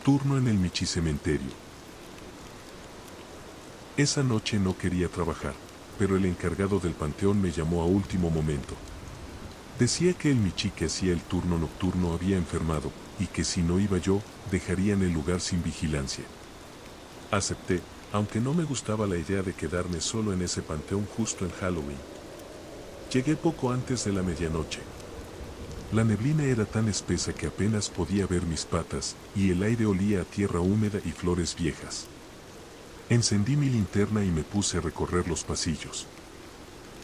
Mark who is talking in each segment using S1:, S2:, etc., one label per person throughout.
S1: Turno en el Michi Cementerio. Esa noche no quería trabajar, pero el encargado del panteón me llamó a último momento. Decía que el Michi que hacía el turno nocturno había enfermado, y que si no iba yo, dejarían el lugar sin vigilancia. Acepté, aunque no me gustaba la idea de quedarme solo en ese panteón justo en Halloween. Llegué poco antes de la medianoche. La neblina era tan espesa que apenas podía ver mis patas, y el aire olía a tierra húmeda y flores viejas. Encendí mi linterna y me puse a recorrer los pasillos.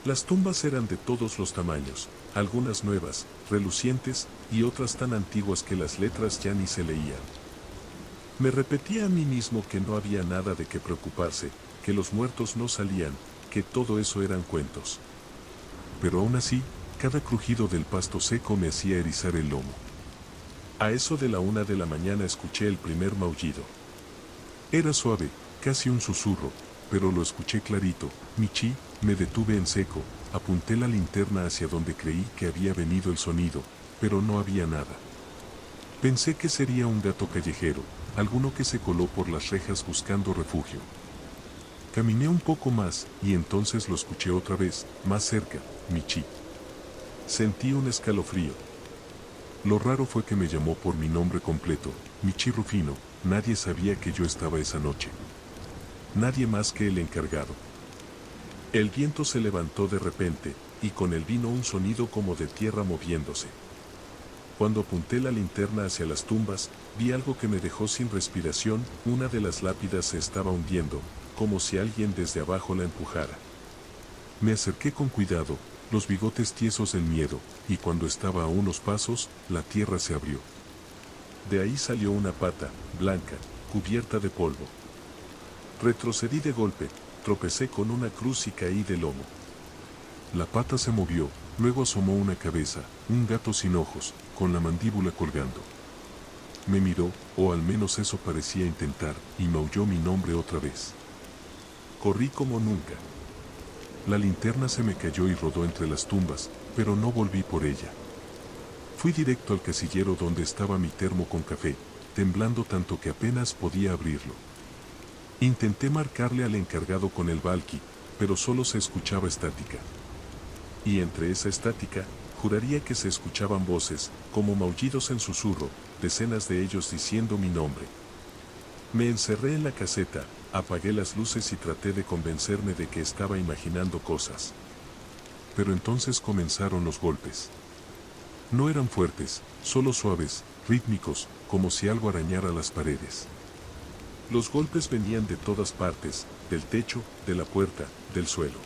S1: Las tumbas eran de todos los tamaños, algunas nuevas, relucientes, y otras tan antiguas que las letras ya ni se leían. Me repetía a mí mismo que no había nada de qué preocuparse, que los muertos no salían, que todo eso eran cuentos. Pero aún así, cada crujido del pasto seco me hacía erizar el lomo. A eso de la 1 de la mañana escuché el primer maullido. Era suave, casi un susurro, pero lo escuché clarito. Michi, me detuve en seco, apunté la linterna hacia donde creí que había venido el sonido, pero no había nada. Pensé que sería un gato callejero, alguno que se coló por las rejas buscando refugio. Caminé un poco más, y entonces lo escuché otra vez, más cerca. Michi. Sentí un escalofrío. Lo raro fue que me llamó por mi nombre completo, Michi Rufino. Nadie sabía que yo estaba esa noche. Nadie más que el encargado. El viento se levantó de repente, y con él vino un sonido como de tierra moviéndose. Cuando apunté la linterna hacia las tumbas, vi algo que me dejó sin respiración. Una de las lápidas se estaba hundiendo, como si alguien desde abajo la empujara. Me acerqué con cuidado, los bigotes tiesos del miedo, y cuando estaba a unos pasos, la tierra se abrió. De ahí salió una pata, blanca, cubierta de polvo. Retrocedí de golpe, tropecé con una cruz y caí de lomo. La pata se movió, luego asomó una cabeza, un gato sin ojos, con la mandíbula colgando. Me miró, o al menos eso parecía intentar, y maulló mi nombre otra vez. Corrí como nunca. La linterna se me cayó y rodó entre las tumbas, pero no volví por ella. Fui directo al casillero donde estaba mi termo con café, temblando tanto que apenas podía abrirlo. Intenté marcarle al encargado con el valqui, pero solo se escuchaba estática. Y entre esa estática, juraría que se escuchaban voces, como maullidos en susurro, decenas de ellos diciendo mi nombre. Me encerré en la caseta, apagué las luces y traté de convencerme de que estaba imaginando cosas. Pero entonces comenzaron los golpes. No eran fuertes, solo suaves, rítmicos, como si algo arañara las paredes. Los golpes venían de todas partes, del techo, de la puerta, del suelo.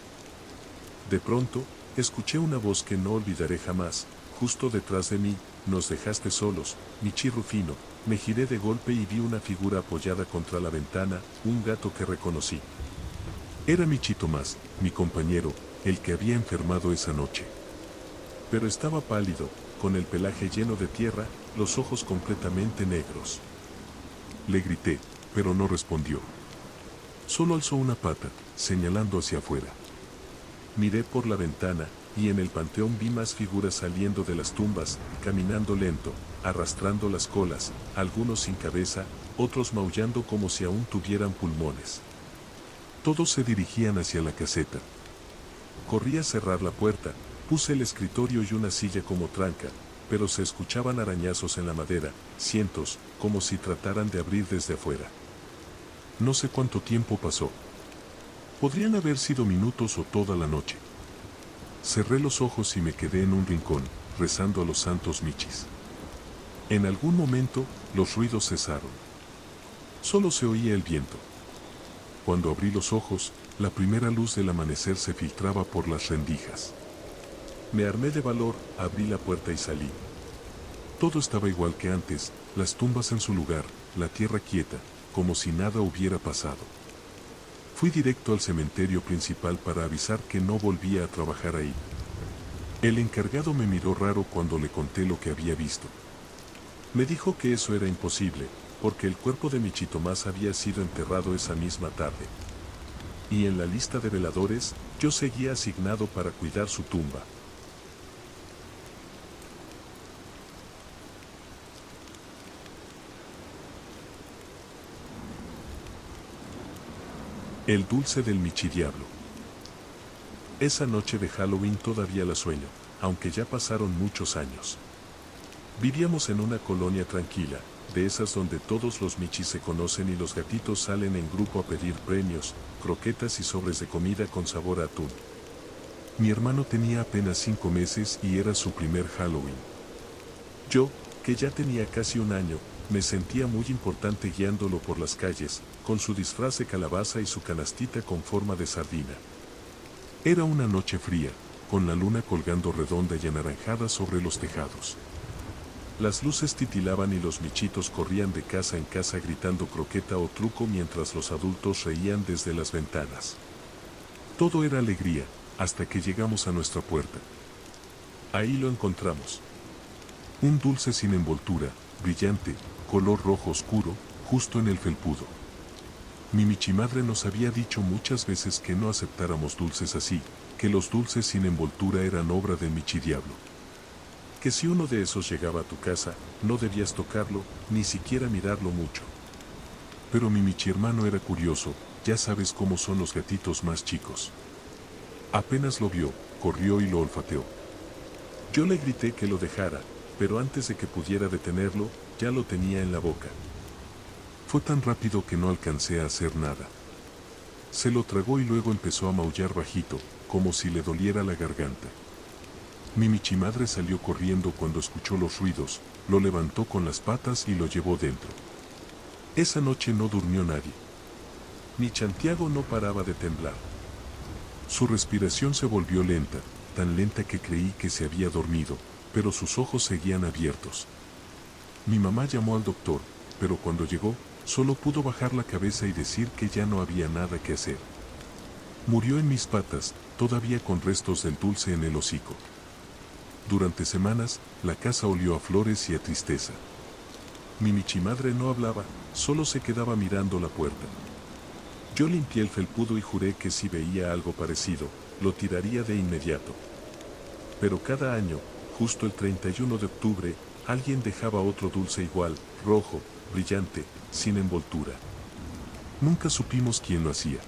S1: De pronto, escuché una voz que no olvidaré jamás, justo detrás de mí. Nos dejaste solos, Michi Rufino. Me giré de golpe y vi una figura apoyada contra la ventana, un gato que reconocí. Era Michi Tomás, mi compañero, el que había enfermado esa noche. Pero estaba pálido, con el pelaje lleno de tierra, los ojos completamente negros. Le grité, pero no respondió. Solo alzó una pata, señalando hacia afuera. Miré por la ventana, y en el panteón vi más figuras saliendo de las tumbas, caminando lento, arrastrando las colas, algunos sin cabeza, otros maullando como si aún tuvieran pulmones. Todos se dirigían hacia la caseta. Corrí a cerrar la puerta, puse el escritorio y una silla como tranca, pero se escuchaban arañazos en la madera, cientos, como si trataran de abrir desde afuera. No sé cuánto tiempo pasó. Podrían haber sido minutos o toda la noche. Cerré los ojos y me quedé en un rincón, rezando a los santos Michis. En algún momento, los ruidos cesaron. Solo se oía el viento. Cuando abrí los ojos, la primera luz del amanecer se filtraba por las rendijas. Me armé de valor, abrí la puerta y salí. Todo estaba igual que antes, las tumbas en su lugar, la tierra quieta, como si nada hubiera pasado. Fui directo al cementerio principal para avisar que no volvía a trabajar ahí. El encargado me miró raro cuando le conté lo que había visto. Me dijo que eso era imposible, porque el cuerpo de Michi Tomás había sido enterrado esa misma tarde. Y en la lista de veladores, yo seguía asignado para cuidar su tumba. El dulce del Michidiablo. Esa noche de Halloween todavía la sueño, aunque ya pasaron muchos años. Vivíamos en una colonia tranquila, de esas donde todos los michis se conocen y los gatitos salen en grupo a pedir premios, croquetas y sobres de comida con sabor a atún. Mi hermano tenía apenas 5 meses y era su primer Halloween. Yo, que ya tenía casi un año, me sentía muy importante guiándolo por las calles, con su disfraz de calabaza y su canastita con forma de sardina. Era una noche fría, con la luna colgando redonda y anaranjada sobre los tejados. Las luces titilaban y los michitos corrían de casa en casa gritando croqueta o truco mientras los adultos reían desde las ventanas. Todo era alegría, hasta que llegamos a nuestra puerta. Ahí lo encontramos. Un dulce sin envoltura, brillante, color rojo oscuro, justo en el felpudo. Mi michimadre nos había dicho muchas veces que no aceptáramos dulces así, que los dulces sin envoltura eran obra del michidiablo. Que si uno de esos llegaba a tu casa, no debías tocarlo, ni siquiera mirarlo mucho. Pero mi michihermano era curioso, ya sabes cómo son los gatitos más chicos. Apenas lo vio, corrió y lo olfateó. Yo le grité que lo dejara, pero antes de que pudiera detenerlo, ya lo tenía en la boca. Fue tan rápido que no alcancé a hacer nada. Se lo tragó y luego empezó a maullar bajito, como si le doliera la garganta. Mi michimadre salió corriendo cuando escuchó los ruidos, lo levantó con las patas y lo llevó dentro. Esa noche no durmió nadie. Mi Chantiago no paraba de temblar. Su respiración se volvió lenta, tan lenta que creí que se había dormido, pero sus ojos seguían abiertos. Mi mamá llamó al doctor, pero cuando llegó, solo pudo bajar la cabeza y decir que ya no había nada que hacer. Murió en mis patas, todavía con restos del dulce en el hocico. Durante semanas, la casa olió a flores y a tristeza. Mi michimadre no hablaba, solo se quedaba mirando la puerta. Yo limpié el felpudo y juré que si veía algo parecido, lo tiraría de inmediato. Pero cada año, justo el 31 de octubre, alguien dejaba otro dulce igual, rojo, brillante, sin envoltura. Nunca supimos quién lo hacía.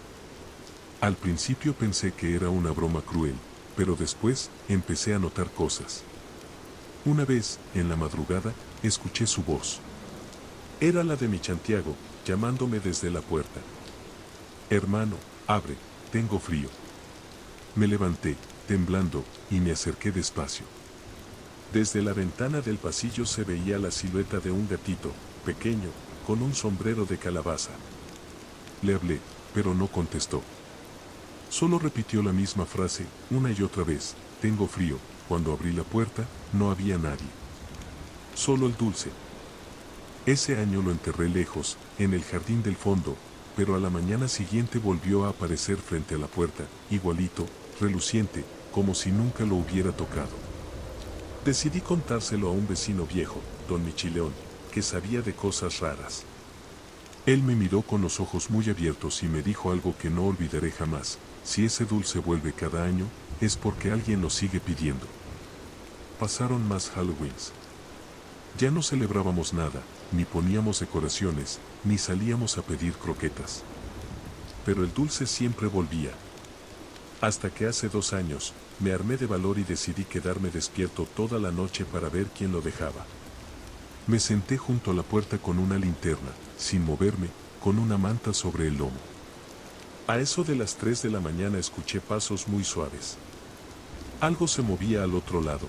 S1: Al principio pensé que era una broma cruel, pero después empecé a notar cosas. Una vez, en la madrugada, escuché su voz. Era la de mi Chantiago, llamándome desde la puerta. Hermano, abre, tengo frío. Me levanté, temblando, y me acerqué despacio. Desde la ventana del pasillo se veía la silueta de un gatito, pequeño, con un sombrero de calabaza. Le hablé, pero no contestó. Solo repitió la misma frase, una y otra vez, tengo frío. Cuando abrí la puerta, no había nadie. Solo el dulce. Ese año lo enterré lejos, en el jardín del fondo, pero a la mañana siguiente volvió a aparecer frente a la puerta, igualito, reluciente, como si nunca lo hubiera tocado. Decidí contárselo a un vecino viejo, don Michileón, que sabía de cosas raras. Él me miró con los ojos muy abiertos y me dijo algo que no olvidaré jamás: si ese dulce vuelve cada año, es porque alguien lo sigue pidiendo. Pasaron más Halloweens. Ya no celebrábamos nada, ni poníamos decoraciones, ni salíamos a pedir croquetas. Pero el dulce siempre volvía. Hasta que hace 2 años, me armé de valor y decidí quedarme despierto toda la noche para ver quién lo dejaba. Me senté junto a la puerta con una linterna, sin moverme, con una manta sobre el lomo. A eso de las 3 de la mañana escuché pasos muy suaves. Algo se movía al otro lado.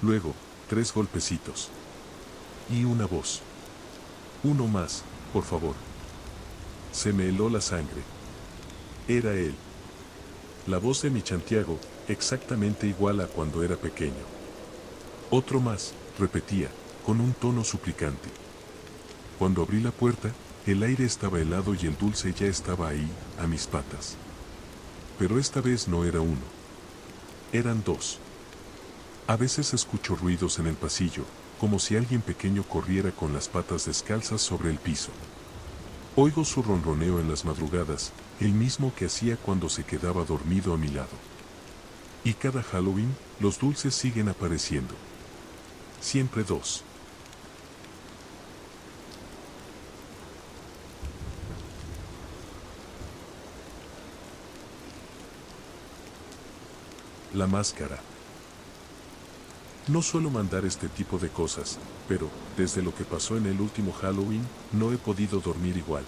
S1: Luego, 3 golpecitos. Y una voz. Uno más, por favor. Se me heló la sangre. Era él. La voz de mi Chantiago, exactamente igual a cuando era pequeño. Otro más, repetía, con un tono suplicante. Cuando abrí la puerta, el aire estaba helado y el dulce ya estaba ahí, a mis patas. Pero esta vez no era uno. Eran 2. A veces escucho ruidos en el pasillo, como si alguien pequeño corriera con las patas descalzas sobre el piso. Oigo su ronroneo en las madrugadas, el mismo que hacía cuando se quedaba dormido a mi lado. Y cada Halloween, los dulces siguen apareciendo. Siempre 2. La máscara. No suelo mandar este tipo de cosas, pero, desde lo que pasó en el último Halloween, no he podido dormir igual.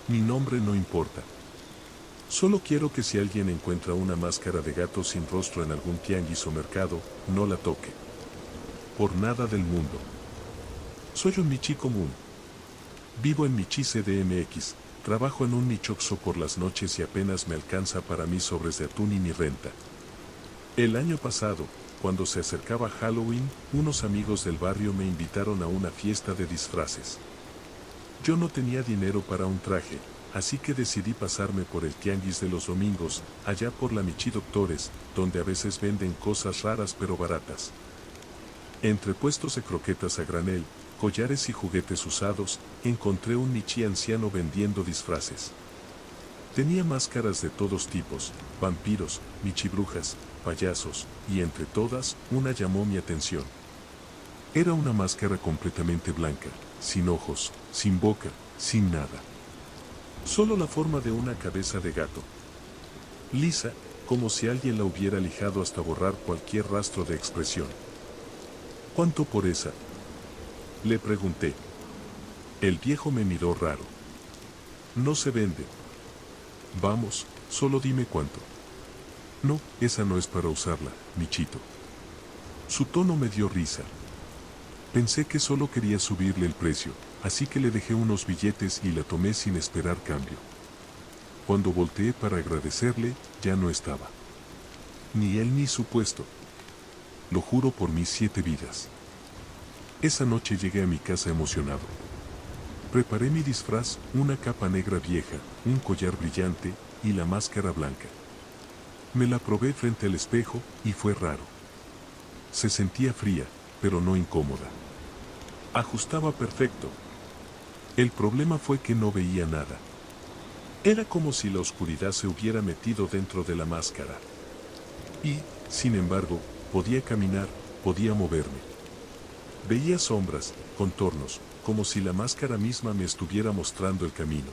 S1: Mi nombre no importa. Solo quiero que si alguien encuentra una máscara de gato sin rostro en algún tianguis o mercado, no la toque. Por nada del mundo. Soy un Michi común. Vivo en Michi CDMX, trabajo en un Michoxo por las noches y apenas me alcanza para mis sobres de atún y mi renta. El año pasado, cuando se acercaba Halloween, unos amigos del barrio me invitaron a una fiesta de disfraces. Yo no tenía dinero para un traje, así que decidí pasarme por el tianguis de los domingos, allá por la Michi Doctores, donde a veces venden cosas raras pero baratas. Entre puestos de croquetas a granel, collares y juguetes usados, encontré un Michi anciano vendiendo disfraces. Tenía máscaras de todos tipos, vampiros, michibrujas, payasos, y entre todas, una llamó mi atención. Era una máscara completamente blanca, sin ojos, sin boca, sin nada. Solo la forma de una cabeza de gato. Lisa, como si alguien la hubiera lijado hasta borrar cualquier rastro de expresión. ¿Cuánto por esa?, le pregunté. El viejo me miró raro. No se vende. Vamos, solo dime cuánto. No, esa no es para usarla, Michito. Su tono me dio risa. Pensé que solo quería subirle el precio, así que le dejé unos billetes y la tomé sin esperar cambio. Cuando volteé para agradecerle, ya no estaba. Ni él ni su puesto. Lo juro por mis 7 vidas. Esa noche llegué a mi casa emocionado. Preparé mi disfraz, una capa negra vieja, un collar brillante y la máscara blanca. Me la probé frente al espejo y fue raro. Se sentía fría, pero no incómoda. Ajustaba perfecto. El problema fue que no veía nada. Era como si la oscuridad se hubiera metido dentro de la máscara. Y, sin embargo, podía caminar, podía moverme. Veía sombras, contornos, como si la máscara misma me estuviera mostrando el camino.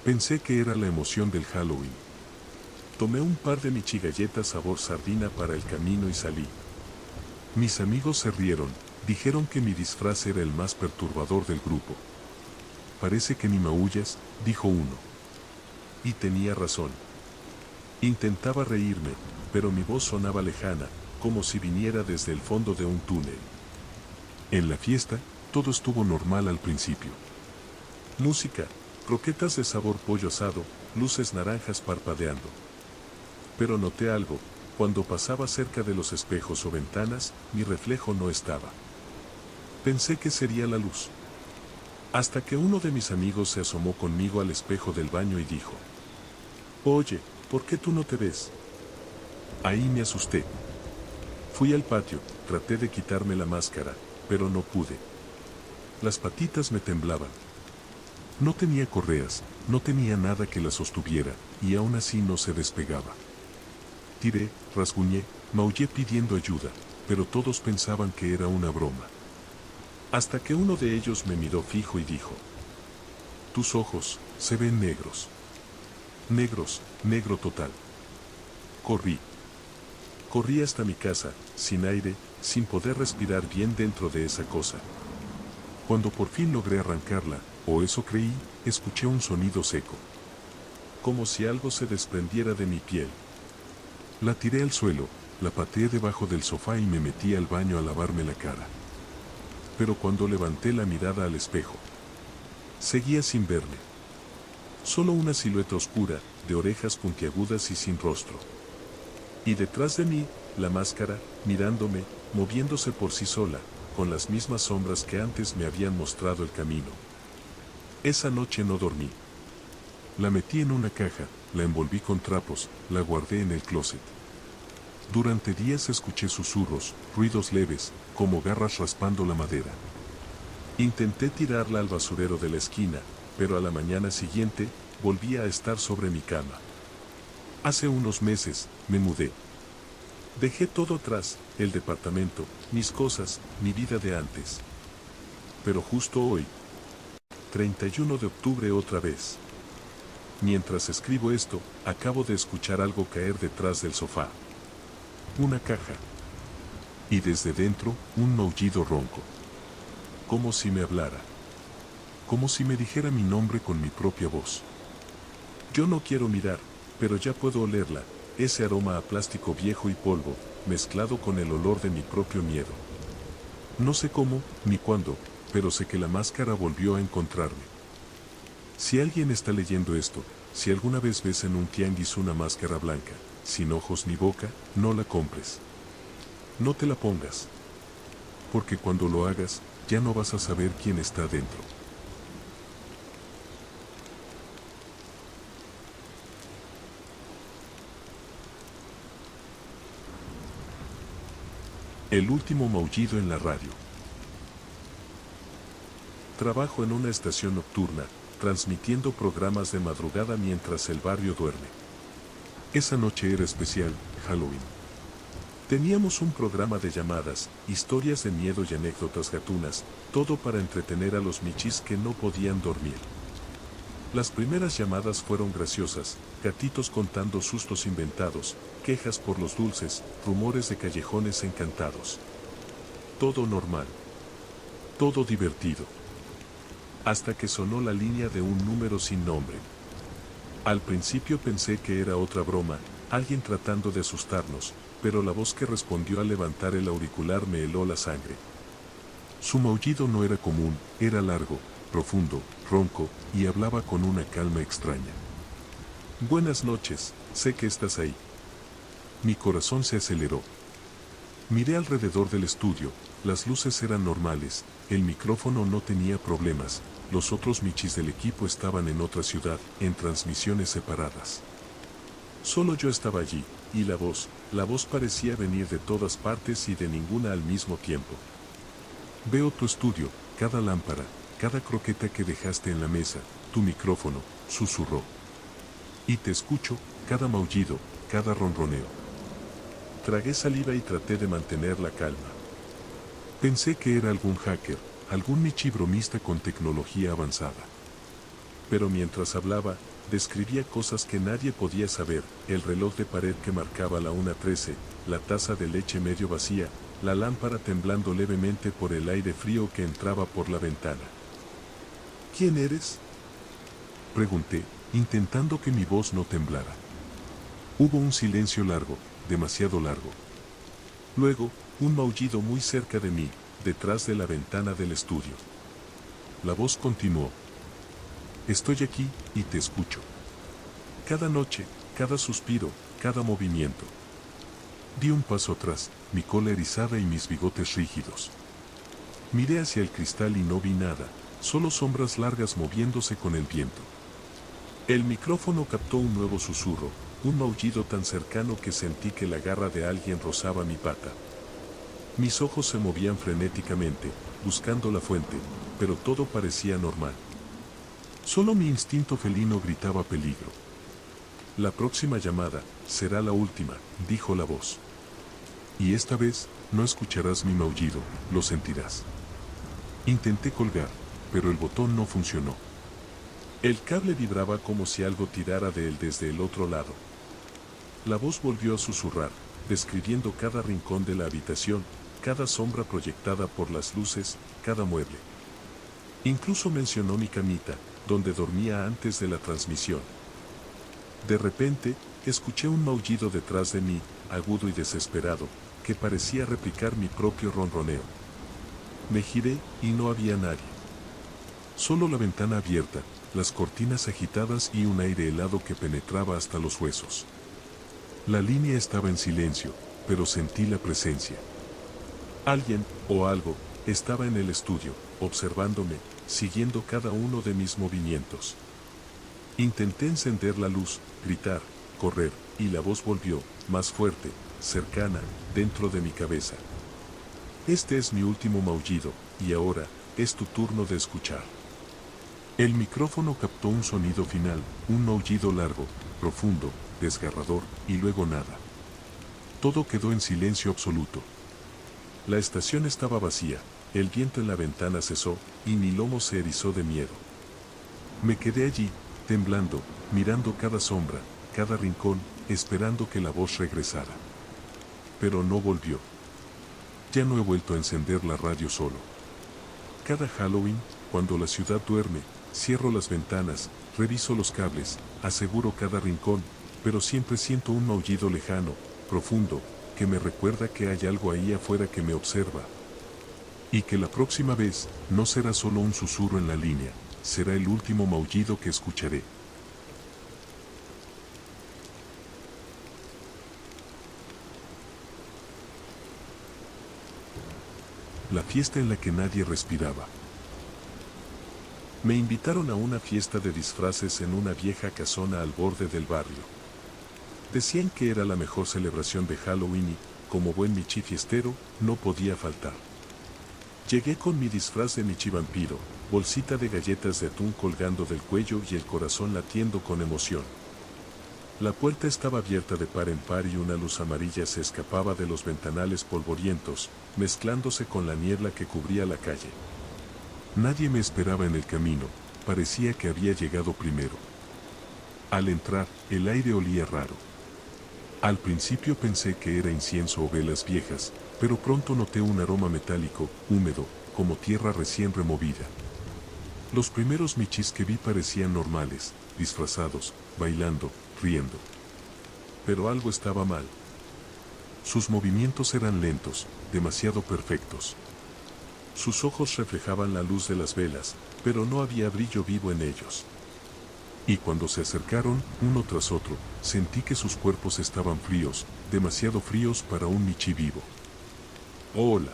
S1: Pensé que era la emoción del Halloween. Tomé un par de michigalletas sabor sardina para el camino y salí. Mis amigos se rieron, dijeron que mi disfraz era el más perturbador del grupo. Parece que ni maullas, dijo uno. Y tenía razón. Intentaba reírme, pero mi voz sonaba lejana, como si viniera desde el fondo de un túnel. En la fiesta, todo estuvo normal al principio. Música, croquetas de sabor pollo asado, luces naranjas parpadeando. Pero noté algo, cuando pasaba cerca de los espejos o ventanas, mi reflejo no estaba. Pensé que sería la luz. Hasta que uno de mis amigos se asomó conmigo al espejo del baño y dijo: «Oye, ¿por qué tú no te ves?». Ahí me asusté. Fui al patio, traté de quitarme la máscara, pero no pude. Las patitas me temblaban. No tenía correas, no tenía nada que la sostuviera, y aún así no se despegaba. Tiré, rasguñé, maullé pidiendo ayuda, pero todos pensaban que era una broma. Hasta que uno de ellos me miró fijo y dijo: «Tus ojos, se ven negros». Negros, negro total. Corrí. Corrí hasta mi casa, sin aire, sin poder respirar bien dentro de esa cosa. Cuando por fin logré arrancarla, o eso creí, escuché un sonido seco. Como si algo se desprendiera de mi piel. La tiré al suelo, la pateé debajo del sofá y me metí al baño a lavarme la cara. Pero cuando levanté la mirada al espejo, seguía sin verme. Solo una silueta oscura, de orejas puntiagudas y sin rostro. Y detrás de mí, la máscara, mirándome, moviéndose por sí sola, con las mismas sombras que antes me habían mostrado el camino. Esa noche no dormí. La metí en una caja, la envolví con trapos, la guardé en el closet. Durante días escuché susurros, ruidos leves, como garras raspando la madera. Intenté tirarla al basurero de la esquina, pero a la mañana siguiente, volvía a estar sobre mi cama. Hace unos meses, me mudé. Dejé todo atrás, el departamento, mis cosas, mi vida de antes. Pero justo hoy, 31 de octubre otra vez. Mientras escribo esto, acabo de escuchar algo caer detrás del sofá. Una caja. Y desde dentro, un maullido ronco. Como si me hablara. Como si me dijera mi nombre con mi propia voz. Yo no quiero mirar, pero ya puedo olerla, ese aroma a plástico viejo y polvo, mezclado con el olor de mi propio miedo. No sé cómo, ni cuándo, pero sé que la máscara volvió a encontrarme. Si alguien está leyendo esto, si alguna vez ves en un tianguis una máscara blanca, sin ojos ni boca, no la compres. No te la pongas. Porque cuando lo hagas, ya no vas a saber quién está dentro. El último maullido en la radio. Trabajo en una estación nocturna, transmitiendo programas de madrugada mientras el barrio duerme. Esa noche era especial, Halloween. Teníamos un programa de llamadas, historias de miedo y anécdotas gatunas, todo para entretener a los michis que no podían dormir. Las primeras llamadas fueron graciosas, gatitos contando sustos inventados, quejas por los dulces, rumores de callejones encantados. Todo normal. Todo divertido. Hasta que sonó la línea de un número sin nombre. Al principio pensé que era otra broma, alguien tratando de asustarnos, pero la voz que respondió al levantar el auricular me heló la sangre. Su maullido no era común, era largo, profundo, ronco, y hablaba con una calma extraña. Buenas noches, sé que estás ahí. Mi corazón se aceleró. Miré alrededor del estudio, las luces eran normales, el micrófono no tenía problemas, los otros michis del equipo estaban en otra ciudad, en transmisiones separadas. Solo yo estaba allí, y la voz parecía venir de todas partes y de ninguna al mismo tiempo. Veo tu estudio, cada lámpara, cada croqueta que dejaste en la mesa, tu micrófono, susurró. Y te escucho, cada maullido, cada ronroneo. Tragué saliva y traté de mantener la calma. Pensé que era algún hacker, algún michi bromista con tecnología avanzada. Pero mientras hablaba, describía cosas que nadie podía saber, el reloj de pared que marcaba la 1:13, la taza de leche medio vacía, la lámpara temblando levemente por el aire frío que entraba por la ventana. ¿Quién eres?, pregunté, intentando que mi voz no temblara. Hubo un silencio largo, demasiado largo. Luego, un maullido muy cerca de mí, detrás de la ventana del estudio. La voz continuó. Estoy aquí, y te escucho. Cada noche, cada suspiro, cada movimiento. Di un paso atrás, mi cola erizada y mis bigotes rígidos. Miré hacia el cristal y no vi nada, solo sombras largas moviéndose con el viento. El micrófono captó un nuevo susurro, un maullido tan cercano que sentí que la garra de alguien rozaba mi pata. Mis ojos se movían frenéticamente, buscando la fuente, pero todo parecía normal. Solo mi instinto felino gritaba peligro. La próxima llamada será la última, dijo la voz. Y esta vez, no escucharás mi maullido, lo sentirás. Intenté colgar, pero el botón no funcionó. El cable vibraba como si algo tirara de él desde el otro lado. La voz volvió a susurrar, describiendo cada rincón de la habitación, cada sombra proyectada por las luces, cada mueble. Incluso mencionó mi camita, donde dormía antes de la transmisión. De repente, escuché un maullido detrás de mí, agudo y desesperado, que parecía replicar mi propio ronroneo. Me giré, y no había nadie. Solo la ventana abierta, las cortinas agitadas y un aire helado que penetraba hasta los huesos. La línea estaba en silencio, pero sentí la presencia. Alguien, o algo, estaba en el estudio, observándome, siguiendo cada uno de mis movimientos. Intenté encender la luz, gritar, correr, y la voz volvió, más fuerte, cercana, dentro de mi cabeza. Este es mi último maullido, y ahora, es tu turno de escuchar. El micrófono captó un sonido final, un maullido largo, profundo, desgarrador, y luego nada. Todo quedó en silencio absoluto. La estación estaba vacía, el viento en la ventana cesó, y mi lomo se erizó de miedo. Me quedé allí, temblando, mirando cada sombra, cada rincón, esperando que la voz regresara. pero no volvió. Ya no he vuelto a encender la radio solo. Cada Halloween, cuando la ciudad duerme, cierro las ventanas, reviso los cables, aseguro cada rincón, pero siempre siento un maullido lejano, profundo, que me recuerda que hay algo ahí afuera que me observa. Y que la próxima vez no será solo un susurro en la línea, será el último maullido que escucharé. La fiesta en la que nadie respiraba. Me invitaron a una fiesta de disfraces en una vieja casona al borde del barrio. Decían que era la mejor celebración de Halloween y, como buen michi fiestero, no podía faltar. Llegué con mi disfraz de michi vampiro, bolsita de galletas de atún colgando del cuello y el corazón latiendo con emoción. La puerta estaba abierta de par en par y una luz amarilla se escapaba de los ventanales polvorientos, mezclándose con la niebla que cubría la calle. Nadie me esperaba en el camino, parecía que había llegado primero. Al entrar, el aire olía raro. Al principio pensé que era incienso o velas viejas, pero pronto noté un aroma metálico, húmedo, como tierra recién removida. Los primeros michis que vi parecían normales, disfrazados, bailando, riendo. Pero algo estaba mal. Sus movimientos eran lentos, demasiado perfectos. Sus ojos reflejaban la luz de las velas, pero no había brillo vivo en ellos. Y cuando se acercaron, uno tras otro, sentí que sus cuerpos estaban fríos, demasiado fríos para un michi vivo. ¡Hola!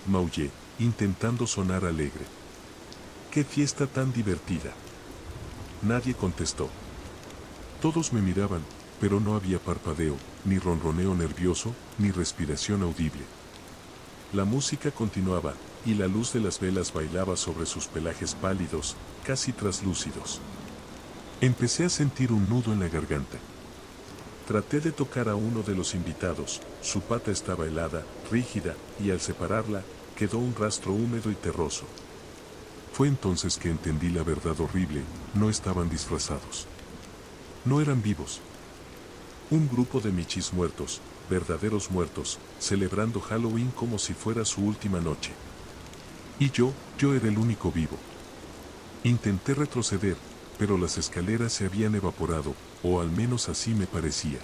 S1: Maullé, intentando sonar alegre. ¡Qué fiesta tan divertida! Nadie contestó. Todos me miraban, pero no había parpadeo, ni ronroneo nervioso, ni respiración audible. La música continuaba, y la luz de las velas bailaba sobre sus pelajes pálidos, casi traslúcidos. Empecé a sentir un nudo en la garganta. Traté de tocar a uno de los invitados, su pata estaba helada, rígida, y al separarla, quedó un rastro húmedo y terroso. Fue entonces que entendí la verdad horrible, no estaban disfrazados. No eran vivos. Un grupo de michis muertos, verdaderos muertos, celebrando Halloween como si fuera su última noche. Y yo era el único vivo. Intenté retroceder, pero las escaleras se habían evaporado, o al menos así me parecía.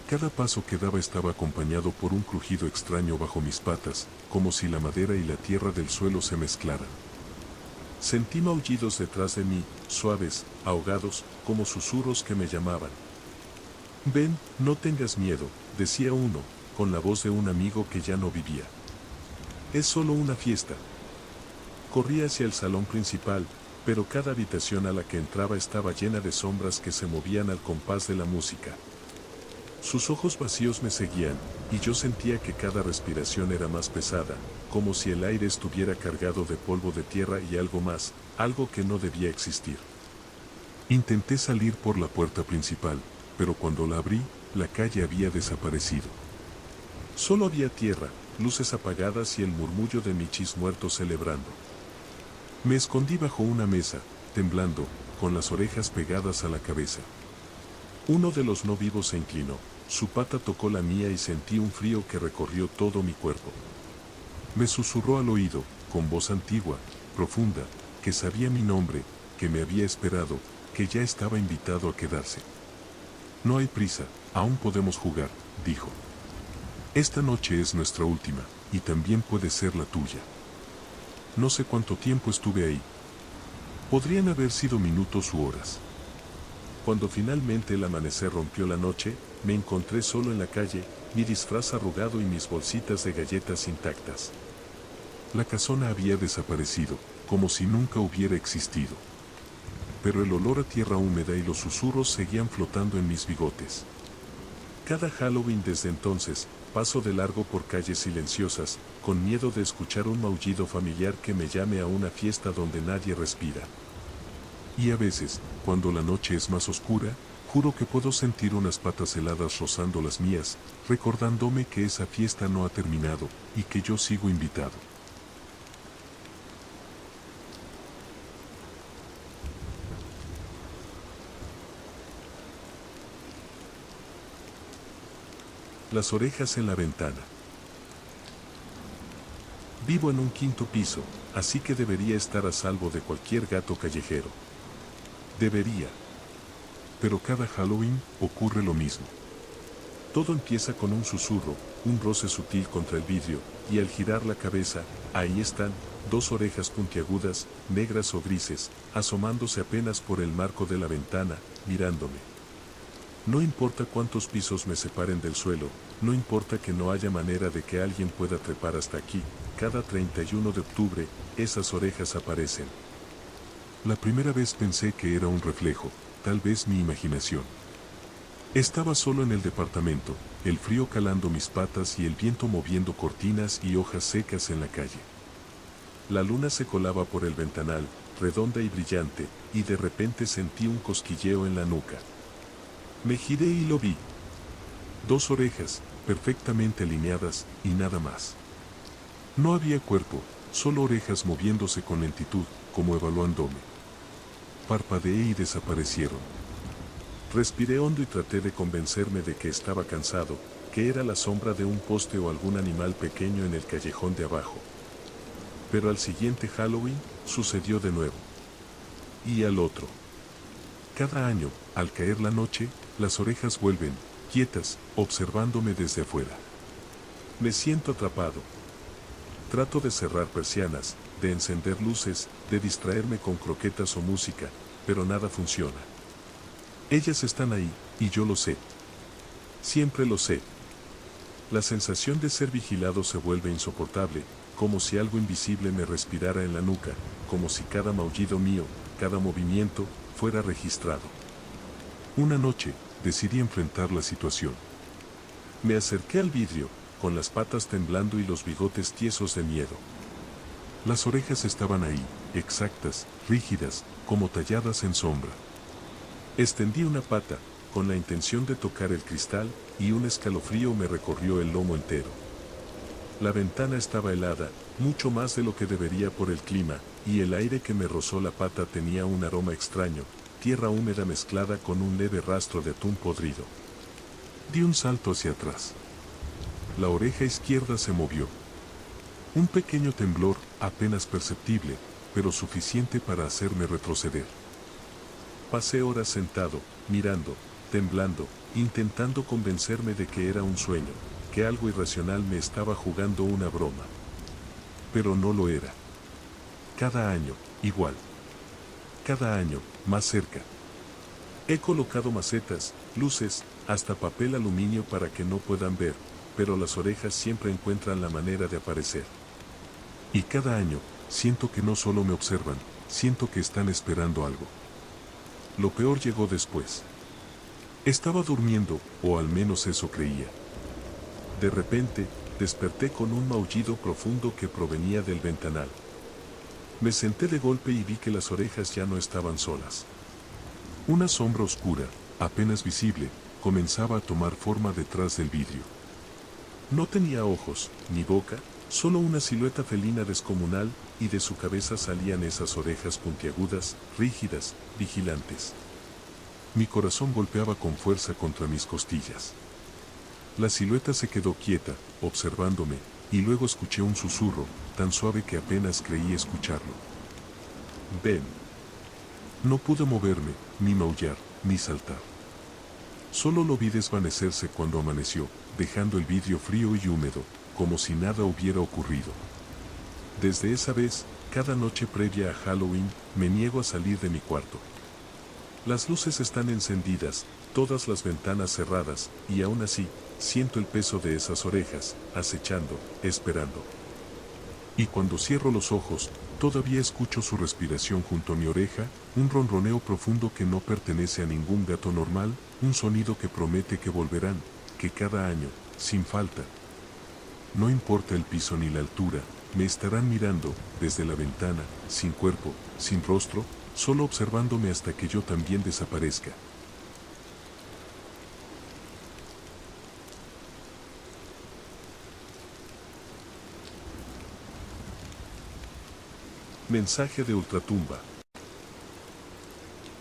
S1: Cada paso que daba estaba acompañado por un crujido extraño bajo mis patas, como si la madera y la tierra del suelo se mezclaran. Sentí maullidos detrás de mí, suaves, ahogados, como susurros que me llamaban. Ven, no tengas miedo, decía uno, con la voz de un amigo que ya no vivía. Es solo una fiesta. Corrí hacia el salón principal, pero cada habitación a la que entraba estaba llena de sombras que se movían al compás de la música. Sus ojos vacíos me seguían, y yo sentía que cada respiración era más pesada, como si el aire estuviera cargado de polvo de tierra y algo más, algo que no debía existir. Intenté salir por la puerta principal, pero cuando la abrí, la calle había desaparecido. Solo había tierra, luces apagadas y el murmullo de michis muertos celebrando. Me escondí bajo una mesa, temblando, con las orejas pegadas a la cabeza. Uno de los no vivos se inclinó, su pata tocó la mía y sentí un frío que recorrió todo mi cuerpo. Me susurró al oído, con voz antigua, profunda, que sabía mi nombre, que me había esperado, que ya estaba invitado a quedarse. No hay prisa, aún podemos jugar, dijo. Esta noche es nuestra última, y también puede ser la tuya. No sé cuánto tiempo estuve ahí. Podrían haber sido minutos u horas. Cuando finalmente el amanecer rompió la noche, me encontré solo en la calle, mi disfraz arrugado y mis bolsitas de galletas intactas. La casona había desaparecido, como si nunca hubiera existido. Pero el olor a tierra húmeda y los susurros seguían flotando en mis bigotes. Cada Halloween desde entonces, paso de largo por calles silenciosas, con miedo de escuchar un maullido familiar que me llame a una fiesta donde nadie respira. Y a veces, cuando la noche es más oscura, juro que puedo sentir unas patas heladas rozando las mías, recordándome que esa fiesta no ha terminado, y que yo sigo invitado. Las orejas en la ventana. Vivo en un quinto piso, así que debería estar a salvo de cualquier gato callejero. Debería. Pero cada Halloween ocurre lo mismo. Todo empieza con un susurro, un roce sutil contra el vidrio, y al girar la cabeza, ahí están, dos orejas puntiagudas, negras o grises, asomándose apenas por el marco de la ventana, mirándome. No importa cuántos pisos me separen del suelo, no importa que no haya manera de que alguien pueda trepar hasta aquí, cada 31 de octubre, esas orejas aparecen. La primera vez pensé que era un reflejo, tal vez mi imaginación. Estaba solo en el departamento, el frío calando mis patas y el viento moviendo cortinas y hojas secas en la calle. La luna se colaba por el ventanal, redonda y brillante, y de repente sentí un cosquilleo en la nuca. Me giré y lo vi. Dos orejas, perfectamente alineadas, y nada más. No había cuerpo, solo orejas moviéndose con lentitud, como evaluándome. Parpadeé y desaparecieron. Respiré hondo y traté de convencerme de que estaba cansado, que era la sombra de un poste o algún animal pequeño en el callejón de abajo. Pero al siguiente Halloween, sucedió de nuevo. Y al otro. Cada año, al caer la noche, las orejas vuelven, quietas, observándome desde afuera. Me siento atrapado. Trato de cerrar persianas, de encender luces, de distraerme con croquetas o música, pero nada funciona. Ellas están ahí, y yo lo sé. Siempre lo sé. La sensación de ser vigilado se vuelve insoportable, como si algo invisible me respirara en la nuca, como si cada maullido mío, cada movimiento, fuera registrado. Una noche, decidí enfrentar la situación. Me acerqué al vidrio, con las patas temblando y los bigotes tiesos de miedo. Las orejas estaban ahí, exactas, rígidas, como talladas en sombra. Extendí una pata, con la intención de tocar el cristal, y un escalofrío me recorrió el lomo entero. La ventana estaba helada, mucho más de lo que debería por el clima, y el aire que me rozó la pata tenía un aroma extraño, tierra húmeda mezclada con un leve rastro de atún podrido. Di un salto hacia atrás. La oreja izquierda se movió. Un pequeño temblor, apenas perceptible, pero suficiente para hacerme retroceder. Pasé horas sentado, mirando, temblando, intentando convencerme de que era un sueño, que algo irracional me estaba jugando una broma. Pero no lo era. Cada año, igual. Cada año, más cerca. He colocado macetas, luces, hasta papel aluminio para que no puedan ver, pero las orejas siempre encuentran la manera de aparecer. Y cada año, siento que no solo me observan, siento que están esperando algo. Lo peor llegó después. Estaba durmiendo, o al menos eso creía. De repente, desperté con un maullido profundo que provenía del ventanal. Me senté de golpe y vi que las orejas ya no estaban solas. Una sombra oscura, apenas visible, comenzaba a tomar forma detrás del vidrio. No tenía ojos, ni boca, solo una silueta felina descomunal, y de su cabeza salían esas orejas puntiagudas, rígidas, vigilantes. Mi corazón golpeaba con fuerza contra mis costillas. La silueta se quedó quieta, observándome, y luego escuché un susurro, tan suave que apenas creí escucharlo. Ven. No pude moverme, ni maullar, ni saltar. Solo lo vi desvanecerse cuando amaneció, dejando el vidrio frío y húmedo, como si nada hubiera ocurrido. Desde esa vez, cada noche previa a Halloween, me niego a salir de mi cuarto. Las luces están encendidas, todas las ventanas cerradas, y aún así, siento el peso de esas orejas, acechando, esperando. Y cuando cierro los ojos, todavía escucho su respiración junto a mi oreja, un ronroneo profundo que no pertenece a ningún gato normal, un sonido que promete que volverán, que cada año, sin falta. No importa el piso ni la altura, me estarán mirando, desde la ventana, sin cuerpo, sin rostro, solo observándome hasta que yo también desaparezca. Mensaje de Ultratumba.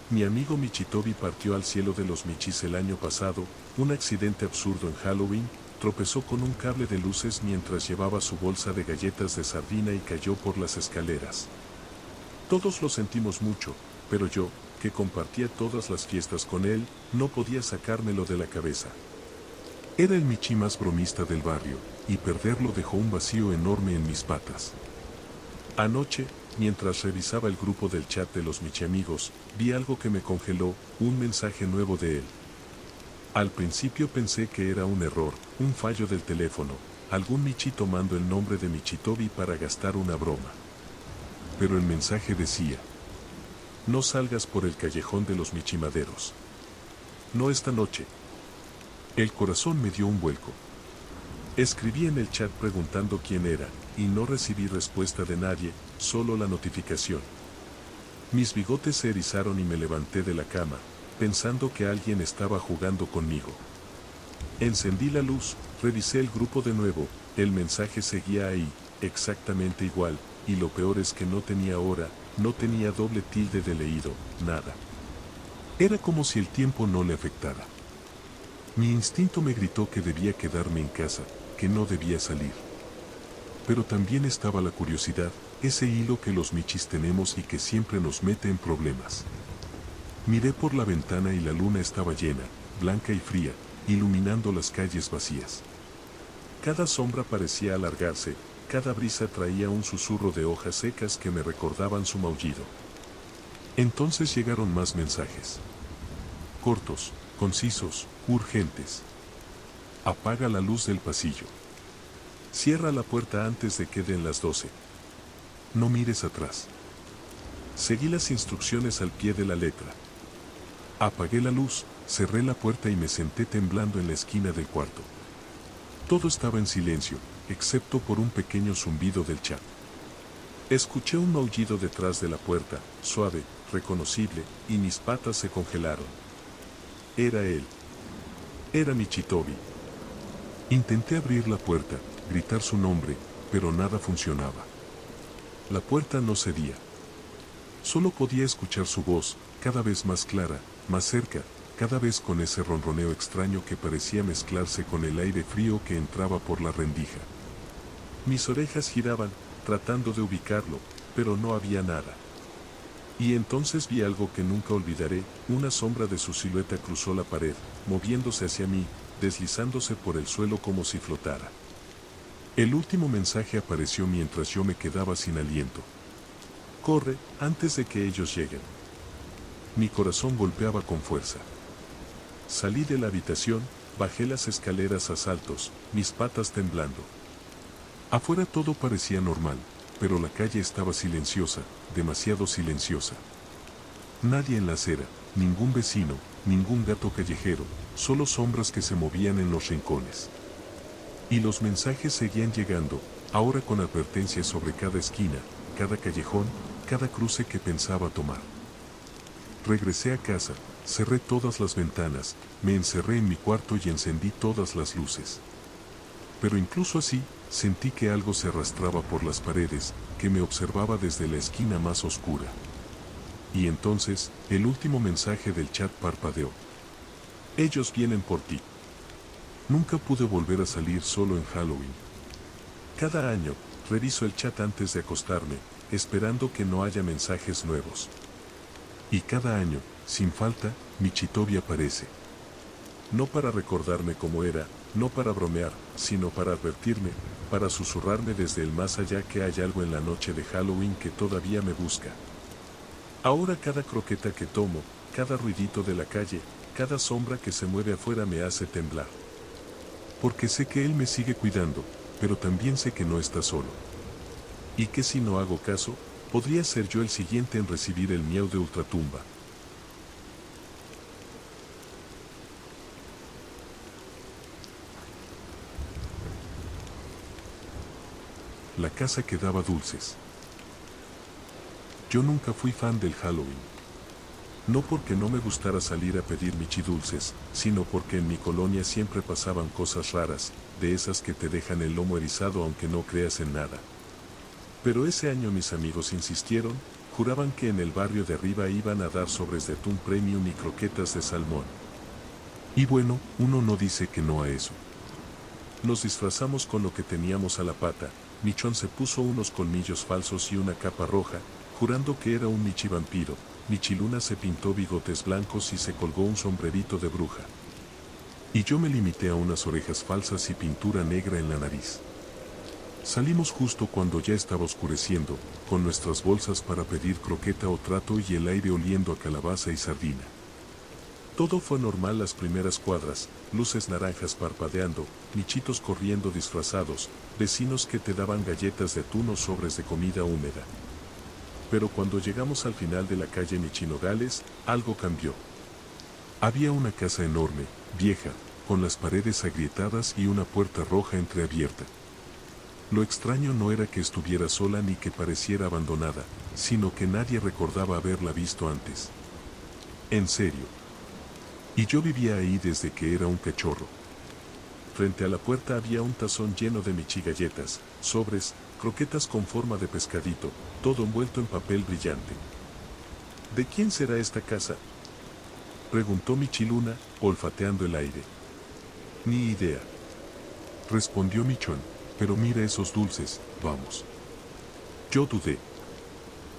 S1: Mi amigo Michitobi partió al cielo de los Michis el año pasado, un accidente absurdo en Halloween, tropezó con un cable de luces mientras llevaba su bolsa de galletas de sardina y cayó por las escaleras. Todos lo sentimos mucho, pero yo, que compartía todas las fiestas con él, no podía sacármelo de la cabeza. Era el Michi más bromista del barrio, y perderlo dejó un vacío enorme en mis patas. Anoche, mientras revisaba el grupo del chat de los Michi amigos, vi algo que me congeló, un mensaje nuevo de él. Al principio pensé que era un error, un fallo del teléfono, algún Michi tomando el nombre de Michitobi para gastar una broma. Pero el mensaje decía: no salgas por el callejón de los Michimaderos. No esta noche. El corazón me dio un vuelco. Escribí en el chat preguntando quién era, y no recibí respuesta de nadie, solo la notificación. Mis bigotes se erizaron y me levanté de la cama, pensando que alguien estaba jugando conmigo. Encendí la luz, revisé el grupo de nuevo, el mensaje seguía ahí, exactamente igual, y lo peor es que no tenía hora, no tenía doble tilde de leído, nada. Era como si el tiempo no le afectara. Mi instinto me gritó que debía quedarme en casa, que no debía salir. Pero también estaba la curiosidad, ese hilo que los Michis tenemos y que siempre nos mete en problemas. Miré por la ventana y la luna estaba llena, blanca y fría, iluminando las calles vacías. Cada sombra parecía alargarse, cada brisa traía un susurro de hojas secas que me recordaban su maullido. Entonces llegaron más mensajes. Cortos, concisos, urgentes. Apaga la luz del pasillo. Cierra la puerta antes de que den las 12. No mires atrás. Seguí las instrucciones al pie de la letra. Apagué la luz, cerré la puerta y me senté temblando en la esquina del cuarto. Todo estaba en silencio, excepto por un pequeño zumbido del chat. Escuché un maullido detrás de la puerta, suave, reconocible, y mis patas se congelaron. Era él. Era Michitobi. Intenté abrir la puerta, gritar su nombre, pero nada funcionaba. La puerta no cedía. Solo podía escuchar su voz, cada vez más clara, más cerca, cada vez con ese ronroneo extraño que parecía mezclarse con el aire frío que entraba por la rendija. Mis orejas giraban, tratando de ubicarlo, pero no había nada. Y entonces vi algo que nunca olvidaré, una sombra de su silueta cruzó la pared, moviéndose hacia mí, deslizándose por el suelo como si flotara. El último mensaje apareció mientras yo me quedaba sin aliento. Corre, antes de que ellos lleguen. Mi corazón golpeaba con fuerza. Salí de la habitación, bajé las escaleras a saltos, mis patas temblando. Afuera todo parecía normal, pero la calle estaba silenciosa, demasiado silenciosa. Nadie en la acera, ningún vecino, ningún gato callejero, solo sombras que se movían en los rincones. Y los mensajes seguían llegando, ahora con advertencias sobre cada esquina, cada callejón, cada cruce que pensaba tomar. Regresé a casa, cerré todas las ventanas, me encerré en mi cuarto y encendí todas las luces. Pero incluso así, sentí que algo se arrastraba por las paredes, que me observaba desde la esquina más oscura. Y entonces, el último mensaje del chat parpadeó. Ellos vienen por ti. Nunca pude volver a salir solo en Halloween. Cada año, reviso el chat antes de acostarme, esperando que no haya mensajes nuevos. Y cada año, sin falta, Michitobi aparece. No para recordarme cómo era, no para bromear, sino para advertirme, para susurrarme desde el más allá que hay algo en la noche de Halloween que todavía me busca. Ahora cada croqueta que tomo, cada ruidito de la calle, cada sombra que se mueve afuera me hace temblar. Porque sé que él me sigue cuidando, pero también sé que no está solo. Y que si no hago caso, podría ser yo el siguiente en recibir el miau de ultratumba. La casa que daba dulces. Yo nunca fui fan del Halloween. No porque no me gustara salir a pedir michidulces, sino porque en mi colonia siempre pasaban cosas raras, de esas que te dejan el lomo erizado aunque no creas en nada. Pero ese año mis amigos insistieron, juraban que en el barrio de arriba iban a dar sobres de atún premium y croquetas de salmón. Y bueno, uno no dice que no a eso. Nos disfrazamos con lo que teníamos a la pata. Michón se puso unos colmillos falsos y una capa roja, jurando que era un Michi vampiro. Michiluna se pintó bigotes blancos y se colgó un sombrerito de bruja. Y yo me limité a unas orejas falsas y pintura negra en la nariz. Salimos justo cuando ya estaba oscureciendo, con nuestras bolsas para pedir croqueta o trato y el aire oliendo a calabaza y sardina. Todo fue normal las primeras cuadras, luces naranjas parpadeando, michitos corriendo disfrazados, vecinos que te daban galletas de atún o sobres de comida húmeda. Pero cuando llegamos al final de la calle Michinogales, algo cambió. Había una casa enorme, vieja, con las paredes agrietadas y una puerta roja entreabierta. Lo extraño no era que estuviera sola ni que pareciera abandonada, sino que nadie recordaba haberla visto antes. En serio. Y yo vivía ahí desde que era un cachorro. Frente a la puerta había un tazón lleno de michigalletas, sobres, croquetas con forma de pescadito, todo envuelto en papel brillante. ¿De quién será esta casa?, preguntó Michiluna, olfateando el aire. Ni idea, respondió Michón, pero mira esos dulces, vamos. Yo dudé.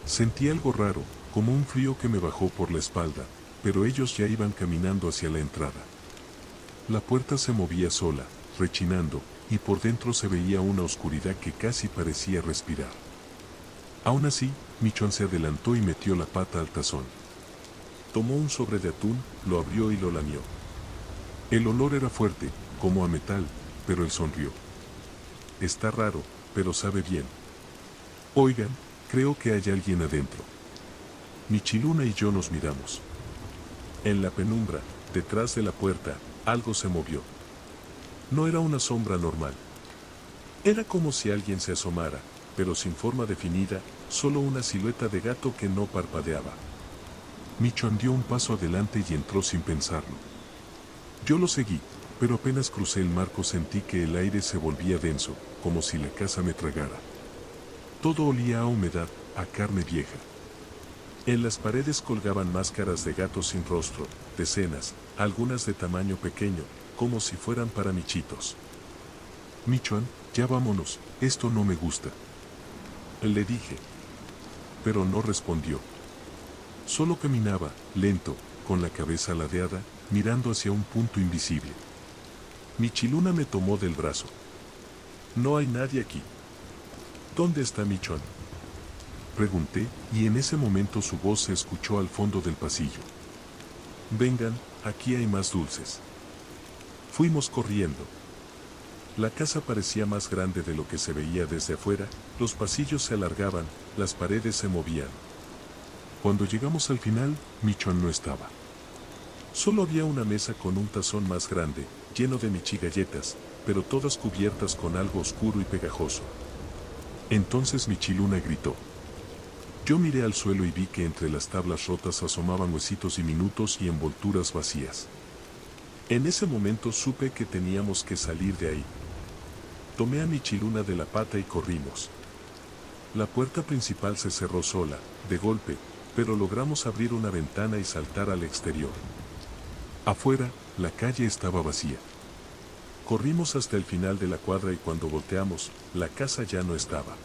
S1: Sentí algo raro, como un frío que me bajó por la espalda, pero ellos ya iban caminando hacia la entrada. La puerta se movía sola, rechinando, y por dentro se veía una oscuridad que casi parecía respirar. Aún así, Michón se adelantó y metió la pata al tazón. Tomó un sobre de atún, lo abrió y lo lamió. El olor era fuerte, como a metal, pero él sonrió. Está raro, pero sabe bien. Oigan, creo que hay alguien adentro. Michiluna y yo nos miramos. En la penumbra, detrás de la puerta, algo se movió. No era una sombra normal. Era como si alguien se asomara, pero sin forma definida, solo una silueta de gato que no parpadeaba. Michón dio un paso adelante y entró sin pensarlo. Yo lo seguí, pero apenas crucé el marco sentí que el aire se volvía denso, como si la casa me tragara. Todo olía a humedad, a carne vieja. En las paredes colgaban máscaras de gatos sin rostro, decenas, algunas de tamaño pequeño, como si fueran para michitos. Michón, ya vámonos, esto no me gusta. Le dije. Pero no respondió. Solo caminaba, lento, con la cabeza ladeada, mirando hacia un punto invisible. Michiluna me tomó del brazo. No hay nadie aquí. ¿Dónde está Michón?, pregunté, y en ese momento su voz se escuchó al fondo del pasillo. Vengan, aquí hay más dulces. Fuimos corriendo. La casa parecía más grande de lo que se veía desde afuera, los pasillos se alargaban, las paredes se movían. Cuando llegamos al final, Michón no estaba. Solo había una mesa con un tazón más grande, lleno de michigalletas, pero todas cubiertas con algo oscuro y pegajoso. Entonces Michiluna gritó. Yo miré al suelo y vi que entre las tablas rotas asomaban huesitos diminutos y envolturas vacías. En ese momento supe que teníamos que salir de ahí. Tomé a Michiluna de la pata y corrimos. La puerta principal se cerró sola, de golpe, pero logramos abrir una ventana y saltar al exterior. Afuera, la calle estaba vacía. Corrimos hasta el final de la cuadra y cuando volteamos, la casa ya no estaba.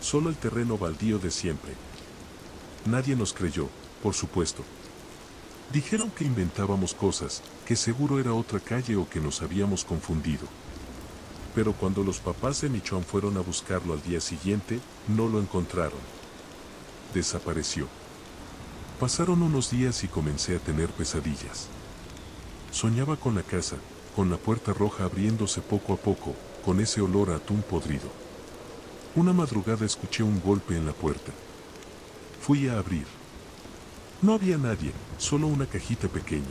S1: Solo el terreno baldío de siempre. Nadie nos creyó, por supuesto. Dijeron que inventábamos cosas, que seguro era otra calle o que nos habíamos confundido. Pero cuando los papás de Michón fueron a buscarlo al día siguiente, no lo encontraron. Desapareció. Pasaron unos días y comencé a tener pesadillas. Soñaba con la casa, con la puerta roja abriéndose poco a poco, con ese olor a atún podrido. Una madrugada escuché un golpe en la puerta. Fui a abrir. No había nadie, solo una cajita pequeña.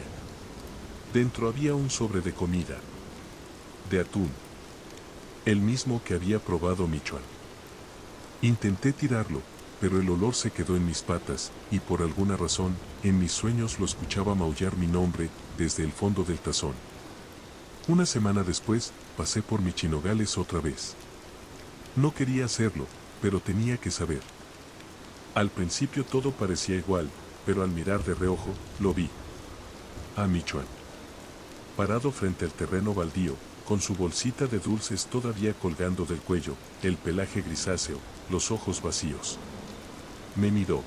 S1: Dentro había un sobre de comida. De atún. El mismo que había probado Michón. Intenté tirarlo, pero el olor se quedó en mis patas, y por alguna razón, en mis sueños lo escuchaba maullar mi nombre, desde el fondo del tazón. Una semana después, pasé por Michinogales otra vez. No quería hacerlo, pero tenía que saber. Al principio todo parecía igual, pero al mirar de reojo, lo vi. A Michón. Parado frente al terreno baldío, con su bolsita de dulces todavía colgando del cuello, el pelaje grisáceo, los ojos vacíos. Me miró.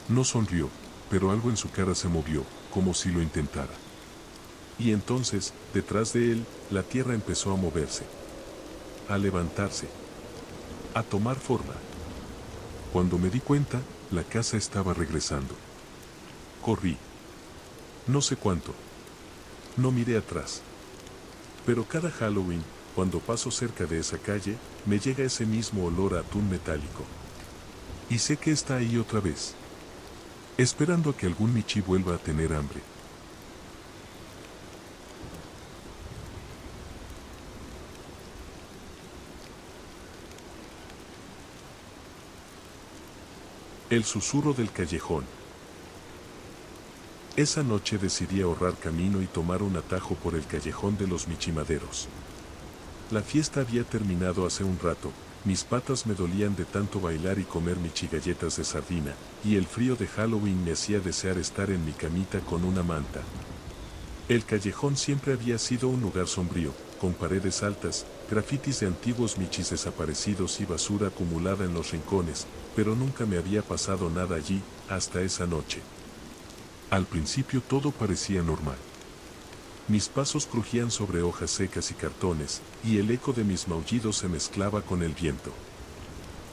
S1: No sonrió, pero algo en su cara se movió, como si lo intentara. Y entonces, detrás de él, la tierra empezó a moverse, a levantarse, a tomar forma. Cuando me di cuenta, la casa estaba regresando. Corrí. No sé cuánto. No miré atrás. Pero cada Halloween, cuando paso cerca de esa calle, me llega ese mismo olor a atún metálico. Y sé que está ahí otra vez, esperando a que algún Michi vuelva a tener hambre. El susurro del callejón. Esa noche decidí ahorrar camino y tomar un atajo por el callejón de los Michimaderos. La fiesta había terminado hace un rato, mis patas me dolían de tanto bailar y comer michigalletas de sardina, y el frío de Halloween me hacía desear estar en mi camita con una manta. El callejón siempre había sido un lugar sombrío, con paredes altas, grafitis de antiguos michis desaparecidos y basura acumulada en los rincones, pero nunca me había pasado nada allí, hasta esa noche. Al principio todo parecía normal. Mis pasos crujían sobre hojas secas y cartones, y el eco de mis maullidos se mezclaba con el viento.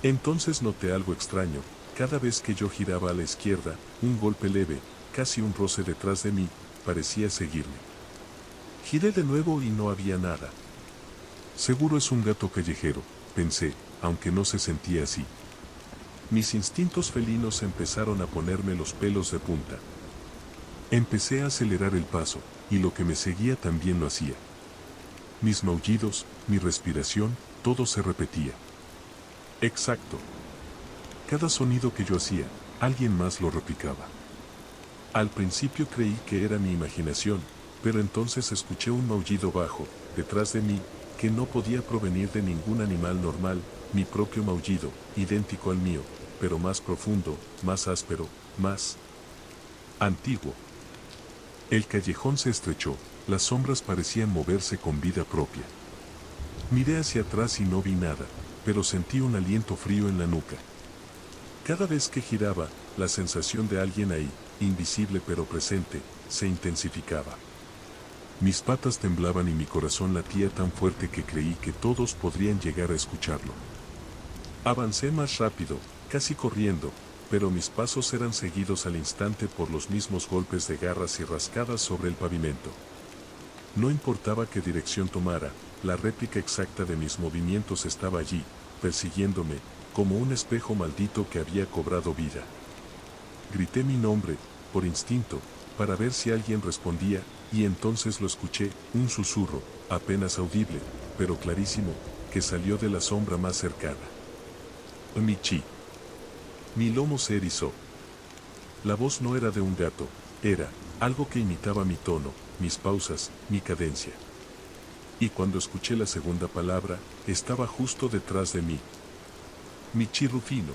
S1: Entonces noté algo extraño, cada vez que yo giraba a la izquierda, un golpe leve, casi un roce detrás de mí, parecía seguirme. Giré de nuevo y no había nada. Seguro es un gato callejero, pensé, aunque no se sentía así. Mis instintos felinos empezaron a ponerme los pelos de punta. Empecé a acelerar el paso, y lo que me seguía también lo hacía. Mis maullidos, mi respiración, todo se repetía. Exacto. Cada sonido que yo hacía, alguien más lo replicaba. Al principio creí que era mi imaginación, pero entonces escuché un maullido bajo, detrás de mí, que no podía provenir de ningún animal normal, mi propio maullido, idéntico al mío, pero más profundo, más áspero, más antiguo. El callejón se estrechó, las sombras parecían moverse con vida propia. Miré hacia atrás y no vi nada, pero sentí un aliento frío en la nuca. Cada vez que giraba, la sensación de alguien ahí, invisible pero presente, se intensificaba. Mis patas temblaban y mi corazón latía tan fuerte que creí que todos podrían llegar a escucharlo. Avancé más rápido, casi corriendo, pero mis pasos eran seguidos al instante por los mismos golpes de garras y rascadas sobre el pavimento. No importaba qué dirección tomara, la réplica exacta de mis movimientos estaba allí, persiguiéndome, como un espejo maldito que había cobrado vida. Grité mi nombre, por instinto, para ver si alguien respondía, y entonces lo escuché, un susurro, apenas audible, pero clarísimo, que salió de la sombra más cercana. Michi. Mi lomo se erizó. La voz no era de un gato, era algo que imitaba mi tono, mis pausas, mi cadencia. Y cuando escuché la segunda palabra, estaba justo detrás de mí. Michi Rufino.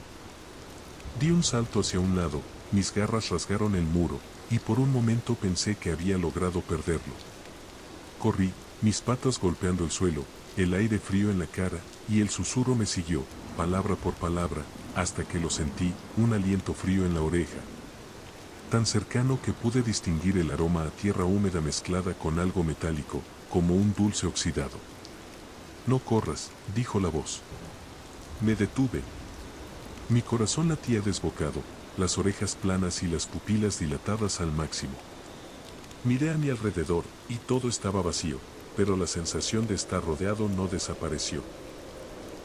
S1: Di un salto hacia un lado, mis garras rasgaron el muro, y por un momento pensé que había logrado perderlo. Corrí, mis patas golpeando el suelo, el aire frío en la cara, y el susurro me siguió, palabra por palabra, hasta que lo sentí, un aliento frío en la oreja. Tan cercano que pude distinguir el aroma a tierra húmeda mezclada con algo metálico, como un dulce oxidado. No corras, dijo la voz. Me detuve. Mi corazón latía desbocado, las orejas planas y las pupilas dilatadas al máximo. Miré a mi alrededor, y todo estaba vacío, pero la sensación de estar rodeado no desapareció.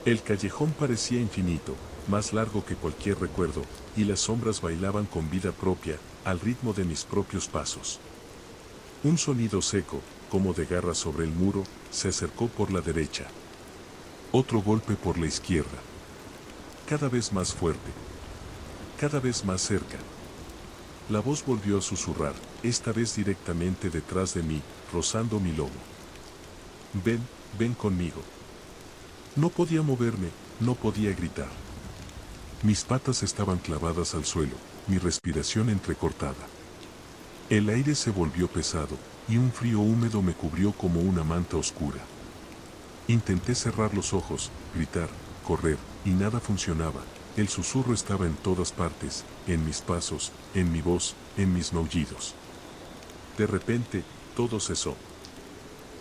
S1: El callejón parecía infinito, más largo que cualquier recuerdo, y las sombras bailaban con vida propia, al ritmo de mis propios pasos. Un sonido seco, como de garras sobre el muro, se acercó por la derecha. Otro golpe por la izquierda. Cada vez más fuerte. Cada vez más cerca. La voz volvió a susurrar, esta vez directamente detrás de mí, rozando mi lomo. Ven, ven conmigo. No podía moverme, no podía gritar. Mis patas estaban clavadas al suelo, mi respiración entrecortada. El aire se volvió pesado, y un frío húmedo me cubrió como una manta oscura. Intenté cerrar los ojos, gritar, correr, y nada funcionaba. El susurro estaba en todas partes, en mis pasos, en mi voz, en mis maullidos. De repente, todo cesó.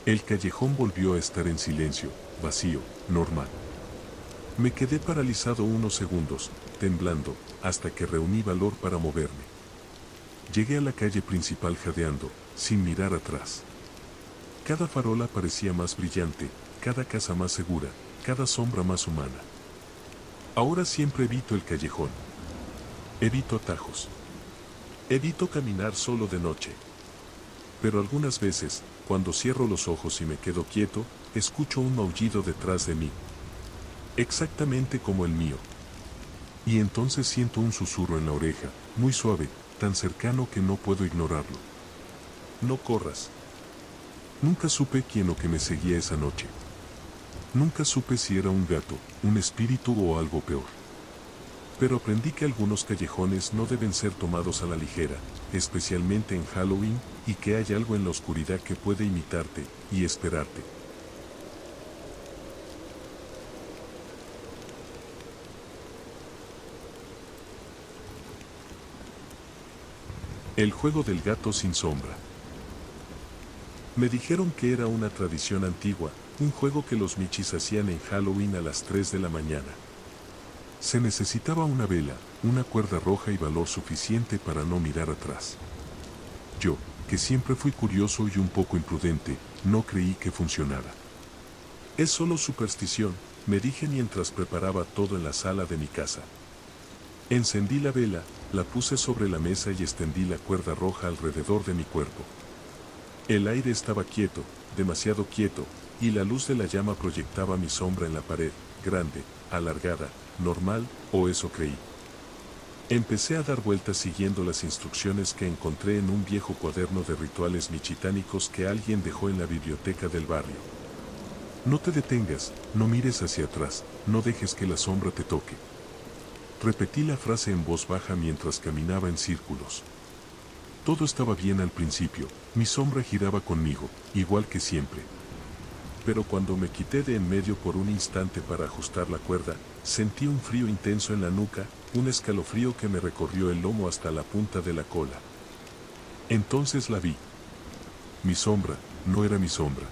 S1: El callejón volvió a estar en silencio, vacío, normal. Me quedé paralizado unos segundos, temblando, hasta que reuní valor para moverme. Llegué a la calle principal jadeando, sin mirar atrás. Cada farola parecía más brillante, cada casa más segura, cada sombra más humana. Ahora siempre evito el callejón. Evito atajos. Evito caminar solo de noche. Pero algunas veces, cuando cierro los ojos y me quedo quieto, escucho un maullido detrás de mí. Exactamente como el mío. Y entonces siento un susurro en la oreja, muy suave, tan cercano que no puedo ignorarlo. No corras. Nunca supe quién o qué me seguía esa noche. Nunca supe si era un gato, un espíritu o algo peor. Pero aprendí que algunos callejones no deben ser tomados a la ligera, especialmente en Halloween, y que hay algo en la oscuridad que puede imitarte y esperarte. El juego del gato sin sombra. Me dijeron que era una tradición antigua, un juego que los michis hacían en Halloween a las 3 de la mañana. Se necesitaba una vela, una cuerda roja y valor suficiente para no mirar atrás. Yo, que siempre fui curioso y un poco imprudente, no creí que funcionara. Es solo superstición, me dije mientras preparaba todo en la sala de mi casa. Encendí la vela, la puse sobre la mesa y extendí la cuerda roja alrededor de mi cuerpo. El aire estaba quieto, demasiado quieto, y la luz de la llama proyectaba mi sombra en la pared, grande, alargada, normal, o eso creí. Empecé a dar vueltas siguiendo las instrucciones que encontré en un viejo cuaderno de rituales michitánicos que alguien dejó en la biblioteca del barrio. No te detengas, no mires hacia atrás, no dejes que la sombra te toque. Repetí la frase en voz baja mientras caminaba en círculos. Todo estaba bien al principio, mi sombra giraba conmigo, igual que siempre. Pero cuando me quité de en medio por un instante para ajustar la cuerda, sentí un frío intenso en la nuca, un escalofrío que me recorrió el lomo hasta la punta de la cola. Entonces la vi. Mi sombra, no era mi sombra.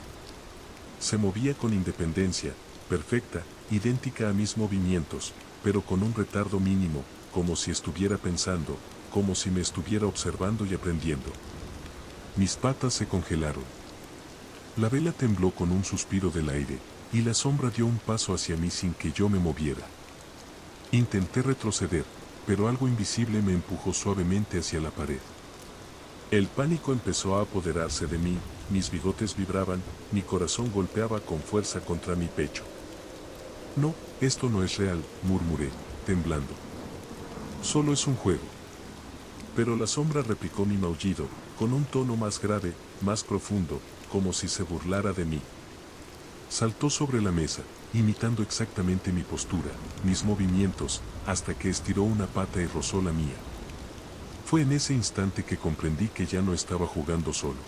S1: Se movía con independencia, perfecta, idéntica a mis movimientos, pero con un retardo mínimo, como si estuviera pensando, como si me estuviera observando y aprendiendo. Mis patas se congelaron. La vela tembló con un suspiro del aire, y la sombra dio un paso hacia mí sin que yo me moviera. Intenté retroceder, pero algo invisible me empujó suavemente hacia la pared. El pánico empezó a apoderarse de mí, mis bigotes vibraban, mi corazón golpeaba con fuerza contra mi pecho. No, esto no es real, murmuré, temblando. Solo es un juego. Pero la sombra replicó mi maullido, con un tono más grave, más profundo, como si se burlara de mí. Saltó sobre la mesa, imitando exactamente mi postura, mis movimientos, hasta que estiró una pata y rozó la mía. Fue en ese instante que comprendí que ya no estaba jugando solo.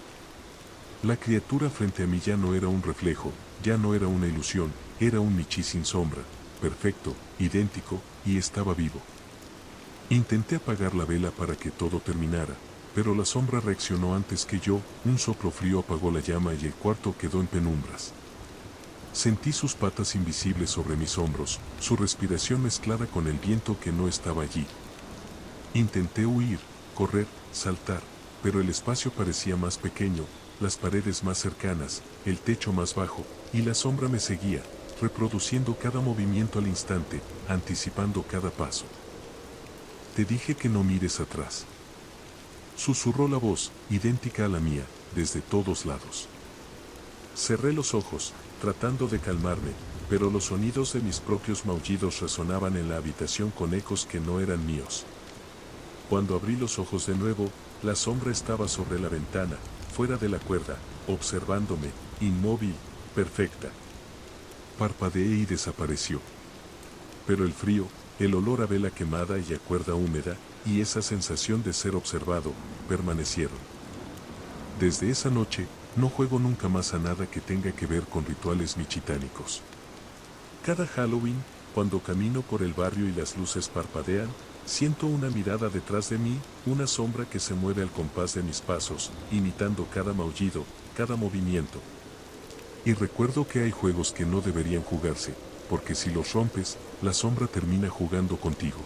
S1: La criatura frente a mí ya no era un reflejo, ya no era una ilusión, era un michi sin sombra, perfecto, idéntico, y estaba vivo. Intenté apagar la vela para que todo terminara, pero la sombra reaccionó antes que yo, un soplo frío apagó la llama y el cuarto quedó en penumbras. Sentí sus patas invisibles sobre mis hombros, su respiración mezclada con el viento que no estaba allí. Intenté huir, correr, saltar, pero el espacio parecía más pequeño, las paredes más cercanas, el techo más bajo, y la sombra me seguía, reproduciendo cada movimiento al instante, anticipando cada paso. Te dije que no mires atrás. Susurró la voz, idéntica a la mía, desde todos lados. Cerré los ojos, tratando de calmarme, pero los sonidos de mis propios maullidos resonaban en la habitación con ecos que no eran míos. Cuando abrí los ojos de nuevo, la sombra estaba sobre la ventana, fuera de la cuerda, observándome, inmóvil, perfecta. Parpadeé y desapareció. Pero el frío, el olor a vela quemada y a cuerda húmeda, y esa sensación de ser observado, permanecieron. Desde esa noche, no juego nunca más a nada que tenga que ver con rituales michitánicos. Cada Halloween, cuando camino por el barrio y las luces parpadean, siento una mirada detrás de mí, una sombra que se mueve al compás de mis pasos, imitando cada maullido, cada movimiento. Y recuerdo que hay juegos que no deberían jugarse, porque si los rompes, la sombra termina jugando contigo.